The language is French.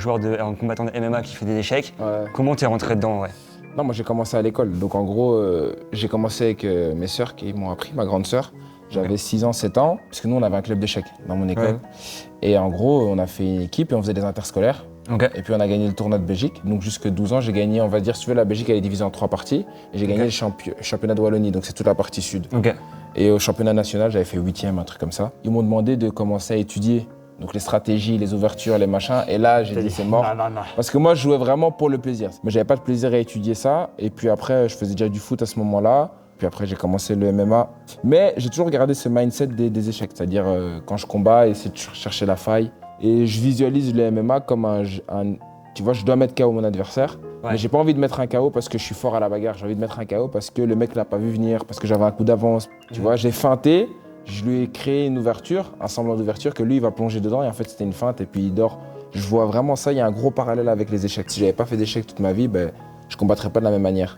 un combattant de MMA qui fait des échecs. Ouais. Comment t'es rentré dedans, ouais? Non, moi j'ai commencé à l'école. Donc en gros, j'ai commencé avec mes sœurs qui m'ont appris, ma grande sœur. J'avais 6 ans, 7 ans, parce que nous on avait un club d'échecs dans mon école. Ouais. Et en gros, on a fait une équipe et on faisait des interscolaires. Ok. Et puis on a gagné le tournoi de Belgique. Donc jusque 12 ans, j'ai gagné, on va dire, si tu veux, la Belgique elle est divisée en 3 parties. Et j'ai gagné le championnat de Wallonie, donc c'est toute la partie sud. Ok. Et au championnat national, j'avais fait 8e, un truc comme ça. Ils m'ont demandé de commencer à étudier. Donc les stratégies, les ouvertures, les machins. Et là, j'ai dit c'est mort. Non. Parce que moi, je jouais vraiment pour le plaisir. Mais j'avais pas de plaisir à étudier ça. Et puis après, je faisais déjà du foot à ce moment-là. Puis après, j'ai commencé le MMA. Mais j'ai toujours gardé ce mindset des échecs. C'est-à-dire, quand je combats, essayer de chercher la faille. Et je visualise le MMA comme tu vois, je dois mettre KO mon adversaire. Ouais. Mais j'ai pas envie de mettre un KO parce que je suis fort à la bagarre. J'ai envie de mettre un KO parce que le mec l'a pas vu venir, parce que j'avais un coup d'avance. Tu vois, j'ai feinté. Je lui ai créé une ouverture, un semblant d'ouverture que lui, il va plonger dedans. Et en fait, c'était une feinte et puis il dort. Je vois vraiment ça. Il y a un gros parallèle avec les échecs. Si j'avais pas fait d'échecs toute ma vie, ben, je combattrais pas de la même manière.